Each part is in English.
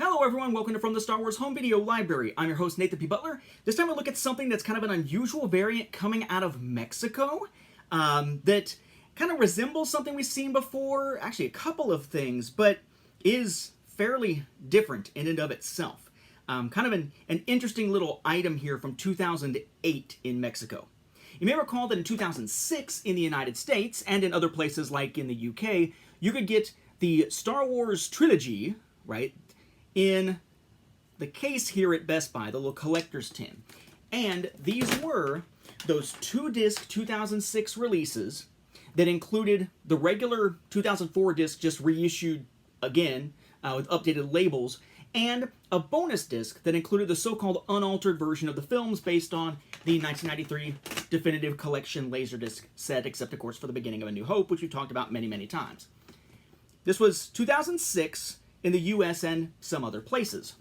Hello everyone, welcome to From the Star Wars Home Video Library. I'm your host Nathan P. Butler. This time we'll look at something that's kind of an unusual variant coming out of Mexico that kind of resembles something we've seen before, actually a couple of things, but is fairly different in and of itself. Kind of an interesting little item here from 2008 in Mexico. You may recall that in 2006 in the United States and in other places like in the UK, you could get the Star Wars Trilogy, right, in the case here at Best Buy, the little collector's tin. And these were those two-disc 2006 releases that included the regular 2004 disc just reissued again with updated labels, and a bonus disc that included the so-called unaltered version of the films based on the 1993 Definitive Collection Laserdisc set, except of course for the beginning of A New Hope, which we've talked about many, many times. This was 2006 in the US and some other places.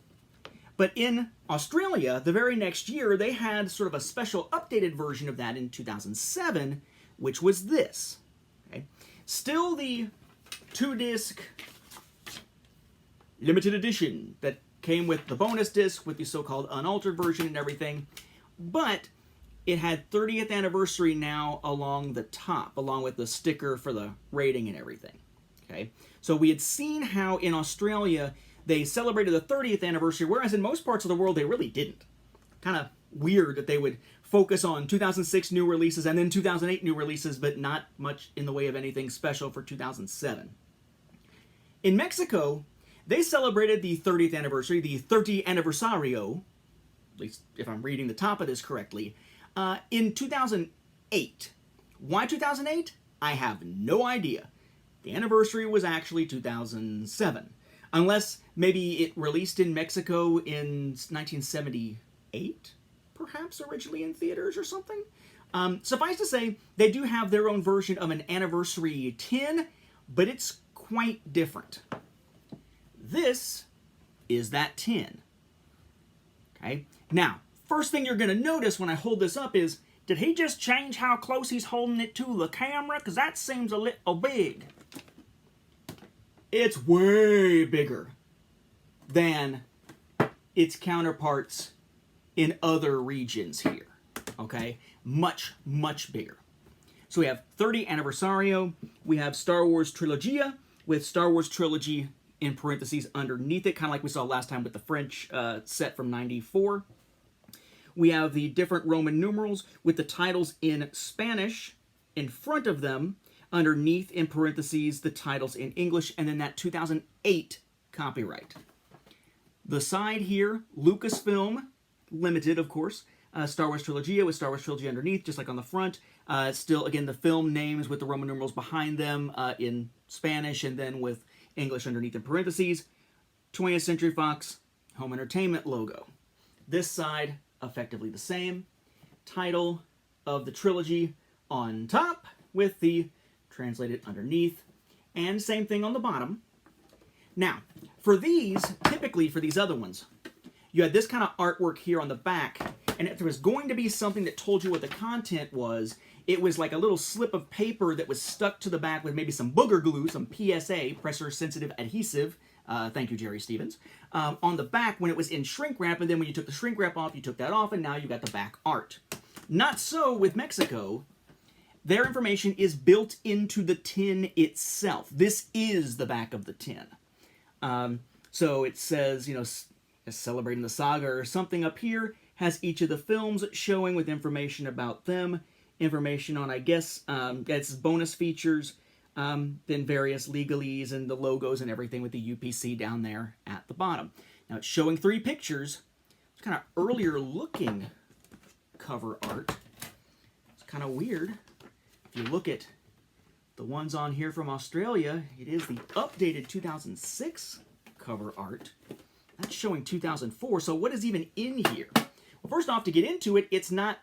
But in Australia, the very next year, they had sort of a special updated version of that in 2007, which was this. Okay? Still the two-disc limited edition that came with the bonus disc, with the so-called unaltered version and everything, but it had 30th anniversary now along the top, along with the sticker for the rating and everything. Okay? So we had seen how in Australia they celebrated the 30th anniversary, whereas in most parts of the world they really didn't. Kind of weird that they would focus on 2006 new releases and then 2008 new releases, but not much in the way of anything special for 2007. In Mexico, they celebrated the 30th anniversary, the 30 Aniversario, at least if I'm reading the top of this correctly, in 2008. Why 2008? I have no idea. The anniversary was actually 2007. Unless maybe it released in Mexico in 1978, perhaps originally in theaters or something. Suffice to say, they do have their own version of an anniversary tin, but it's quite different. This is that tin. Okay? Now, first thing you're going to notice when I hold this up is, did he just change how close he's holding it to the camera? Because that seems a little big. It's way bigger than its counterparts in other regions here. Okay? Much, much bigger. So we have 30 Aniversario. We have Star Wars Trilogia with Star Wars Trilogy in parentheses underneath it, kind of like we saw last time with the French set from '94. We have the different Roman numerals with the titles in Spanish in front of them, underneath in parentheses the titles in English, and then that 2008 copyright. The side here, Lucasfilm Limited, of course, Star Wars Trilogia with Star Wars Trilogy underneath, just like on the front. Still, again, the film names with the Roman numerals behind them in Spanish, and then with English underneath in parentheses. 20th Century Fox Home Entertainment logo. This side, effectively the same. Title of the trilogy on top with the translated underneath, and same thing on the bottom. Now, for these, typically for these other ones, you had this kind of artwork here on the back, and if there was going to be something that told you what the content was, it was like a little slip of paper that was stuck to the back with maybe some booger glue, some PSA, pressure-sensitive adhesive, thank you, Jerry Stevens, on the back when it was in shrink wrap, and then when you took the shrink wrap off, you took that off, and now you got the back art. Not so with Mexico. Their information is built into the tin itself. This is the back of the tin. So it says, you know, celebrating the saga or something up here, has each of the films showing with information about them, information on, I guess, it's bonus features, then various legalese and the logos and everything with the UPC down there at the bottom. Now it's showing 3 pictures. It's kind of earlier looking cover art. It's kind of weird. If you look at the ones on here from Australia, it is the updated 2006 cover art. That's showing 2004, so what is even in here? Well, first off, to get into it, it's not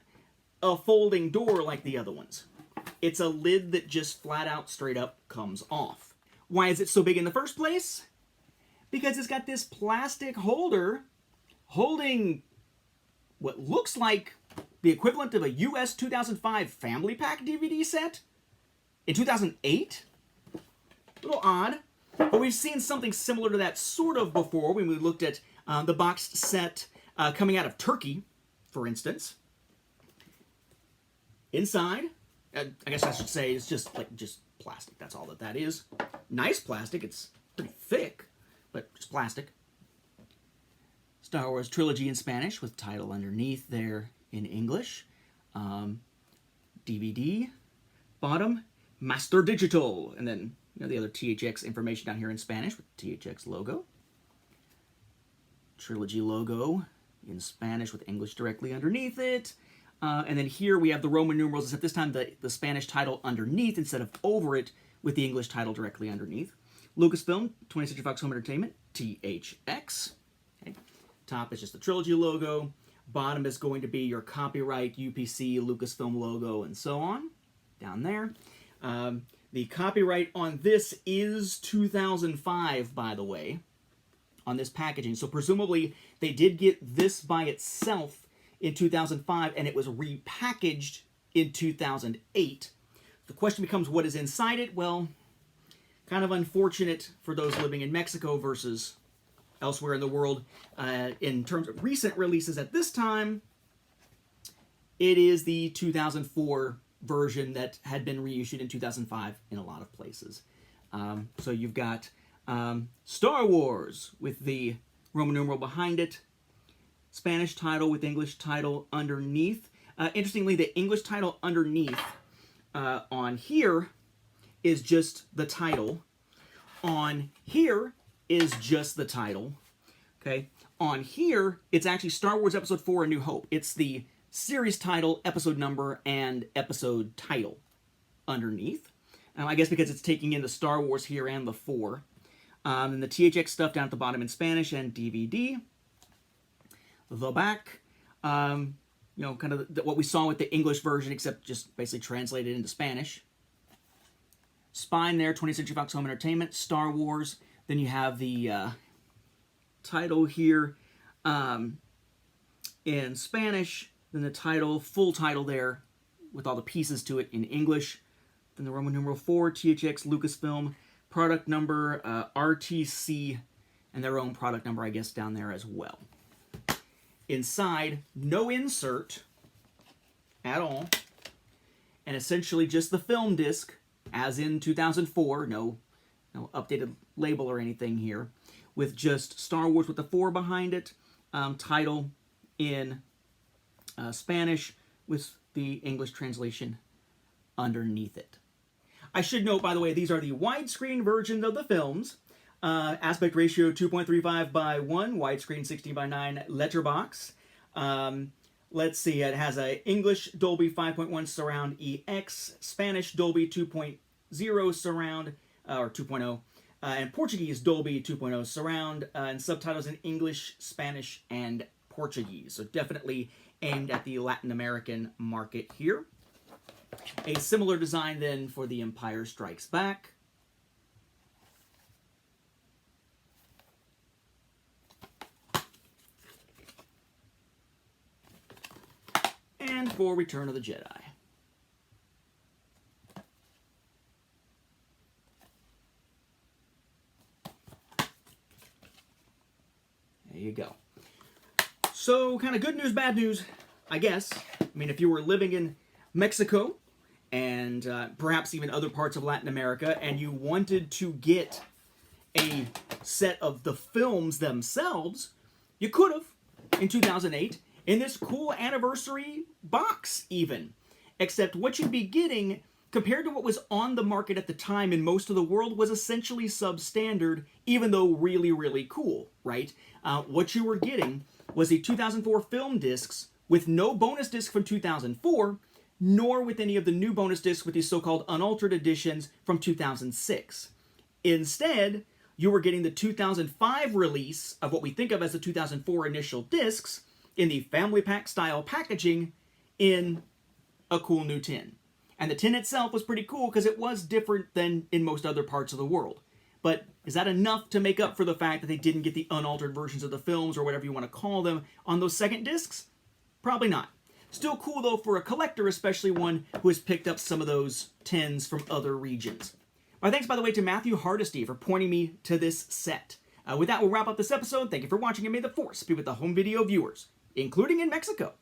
a folding door like the other ones. It's a lid that just flat out, straight up comes off. Why is it so big in the first place? Because it's got this plastic holder holding what looks like the equivalent of a US 2005 Family Pack DVD set in 2008. A little odd. But we've seen something similar to that sort of before when we looked at the boxed set coming out of Turkey, for instance. Inside, I guess I should say it's just plastic. That's all that is. Nice plastic. It's pretty thick, but it's plastic. Star Wars Trilogy in Spanish with title underneath there in English. DVD, bottom, Master Digital, and then the other THX information down here in Spanish with THX logo. Trilogy logo in Spanish with English directly underneath it. And then here we have the Roman numerals, except this time the Spanish title underneath instead of over it with the English title directly underneath. Lucasfilm, 20th Century Fox Home Entertainment, THX. Okay. Top is just the Trilogy logo. Bottom is going to be your copyright, UPC, Lucasfilm logo, and so on. Down there. The copyright on this is 2005, by the way, on this packaging. So presumably they did get this by itself in 2005, and it was repackaged in 2008. The question becomes, what is inside it? Well, kind of unfortunate for those living in Mexico versus elsewhere in the world. In terms of recent releases at this time, it is the 2004 version that had been reissued in 2005 in a lot of places. So you've got Star Wars with the Roman numeral behind it, Spanish title with English title underneath. Interestingly, the English title underneath on here is just the title. On here is just the title. Okay. On here, it's actually Star Wars Episode 4: A New Hope. It's the series title, episode number, and episode title underneath. I guess because it's taking in the Star Wars here and the 4. And the THX stuff down at the bottom in Spanish and DVD. The back, kind of what we saw with the English version, except just basically translated into Spanish. Spine there, 20th Century Fox Home Entertainment, Star Wars. Then you have the title here in Spanish. Then the title, full title there, with all the pieces to it in English. Then the Roman numeral 4, THX, Lucasfilm, product number, RTC, and their own product number, I guess, down there as well. Inside, no insert at all, and essentially just the film disc, as in 2004, no updated label or anything here, with just Star Wars with the 4 behind it, title in Spanish with the English translation underneath it. I should note, by the way, these are the widescreen versions of the films. Aspect ratio 2.35 by 1, widescreen 16 by 9 letterbox. Let's see, it has a English Dolby 5.1 surround EX, Spanish Dolby 2.0 surround, or 2.0, and Portuguese Dolby 2.0 surround, and subtitles in English, Spanish, and Portuguese. So definitely aimed at the Latin American market here. A similar design then for The Empire Strikes Back. And for Return of the Jedi. There you go. So, kind of good news, bad news, I guess. I mean, if you were living in Mexico and perhaps even other parts of Latin America, and you wanted to get a set of the films themselves, you could have in 2008 in this cool anniversary box even. Except what you'd be getting, compared to what was on the market at the time in most of the world, was essentially substandard, even though really, really cool, right? What you were getting was the 2004 film discs with no bonus disc from 2004, nor with any of the new bonus discs with these so-called unaltered editions from 2006. Instead, you were getting the 2005 release of what we think of as the 2004 initial discs in the family pack style packaging in a cool new tin. And the tin itself was pretty cool because it was different than in most other parts of the world. But is that enough to make up for the fact that they didn't get the unaltered versions of the films, or whatever you want to call them, on those second discs? Probably not. Still cool, though, for a collector, especially one who has picked up some of those tins from other regions. My thanks, by the way, to Matthew Hardesty for pointing me to this set. With that, we'll wrap up this episode. Thank you for watching, and may the Force be with the home video viewers, including in Mexico.